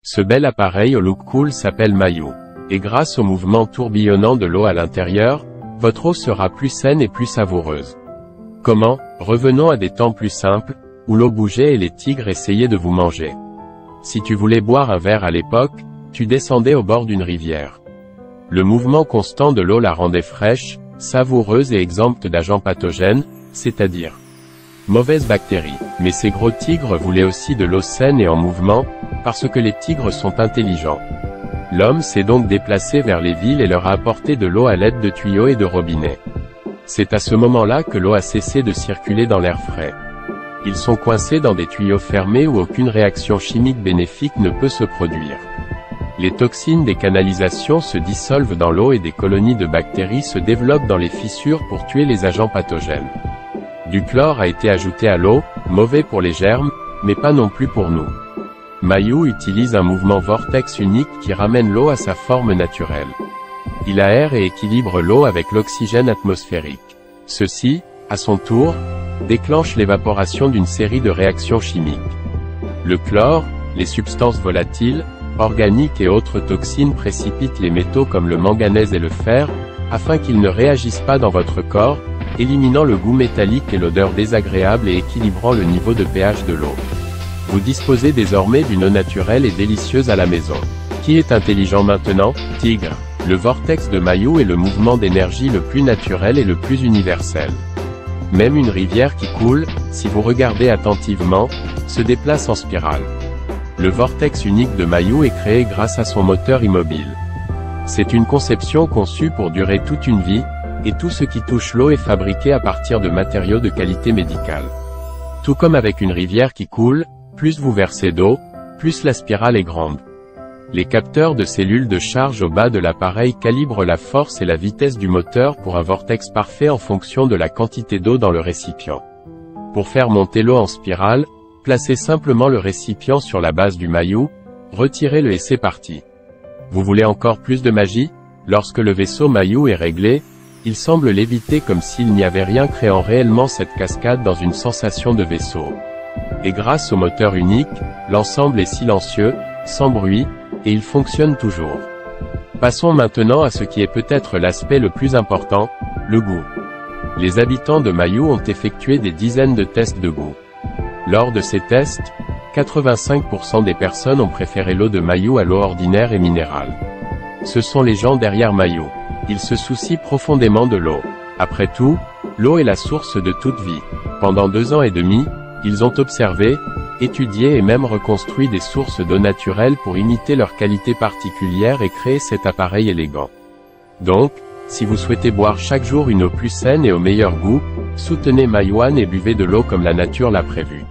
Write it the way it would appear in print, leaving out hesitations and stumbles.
Ce bel appareil au look cool s'appelle Mayou. Et grâce au mouvement tourbillonnant de l'eau à l'intérieur, votre eau sera plus saine et plus savoureuse. Comment? Revenons à des temps plus simples, où l'eau bougeait et les tigres essayaient de vous manger. Si tu voulais boire un verre à l'époque, tu descendais au bord d'une rivière. Le mouvement constant de l'eau la rendait fraîche, savoureuse et exempte d'agents pathogènes, c'est-à-dire mauvaises bactéries. Mais ces gros tigres voulaient aussi de l'eau saine et en mouvement, parce que les tigres sont intelligents. L'homme s'est donc déplacé vers les villes et leur a apporté de l'eau à l'aide de tuyaux et de robinets. C'est à ce moment-là que l'eau a cessé de circuler dans l'air frais. Ils sont coincés dans des tuyaux fermés où aucune réaction chimique bénéfique ne peut se produire. Les toxines des canalisations se dissolvent dans l'eau et des colonies de bactéries se développent dans les fissures pour tuer les agents pathogènes. Du chlore a été ajouté à l'eau, mauvais pour les germes, mais pas non plus pour nous. Mayou utilise un mouvement vortex unique qui ramène l'eau à sa forme naturelle. Il aère et équilibre l'eau avec l'oxygène atmosphérique. Ceci, à son tour, déclenche l'évaporation d'une série de réactions chimiques. Le chlore, les substances volatiles, organiques et autres toxines précipitent les métaux comme le manganèse et le fer, afin qu'ils ne réagissent pas dans votre corps, éliminant le goût métallique et l'odeur désagréable et équilibrant le niveau de pH de l'eau. Vous disposez désormais d'une eau naturelle et délicieuse à la maison. Qui est intelligent maintenant? Tigre. Le vortex de Mayou est le mouvement d'énergie le plus naturel et le plus universel. Même une rivière qui coule, si vous regardez attentivement, se déplace en spirale. Le vortex unique de Mayou est créé grâce à son moteur immobile. C'est une conception conçue pour durer toute une vie, et tout ce qui touche l'eau est fabriqué à partir de matériaux de qualité médicale. Tout comme avec une rivière qui coule, plus vous versez d'eau, plus la spirale est grande. Les capteurs de cellules de charge au bas de l'appareil calibrent la force et la vitesse du moteur pour un vortex parfait en fonction de la quantité d'eau dans le récipient. Pour faire monter l'eau en spirale, placez simplement le récipient sur la base du Mayou, retirez-le et c'est parti. Vous voulez encore plus de magie? Lorsque le vaisseau Mayou est réglé, il semble léviter comme s'il n'y avait rien, créant réellement cette cascade dans une sensation de vaisseau. Et grâce au moteur unique, l'ensemble est silencieux, sans bruit, et il fonctionne toujours. Passons maintenant à ce qui est peut-être l'aspect le plus important, le goût. Les habitants de Mayou ont effectué des dizaines de tests de goût. Lors de ces tests, 85% des personnes ont préféré l'eau de Mayou à l'eau ordinaire et minérale. Ce sont les gens derrière Mayou. Ils se soucient profondément de l'eau. Après tout, l'eau est la source de toute vie. Pendant 2 ans et demi, ils ont observé, étudié et même reconstruit des sources d'eau naturelles pour imiter leurs qualités particulières et créer cet appareil élégant. Donc, si vous souhaitez boire chaque jour une eau plus saine et au meilleur goût, soutenez Mayouane et buvez de l'eau comme la nature l'a prévu.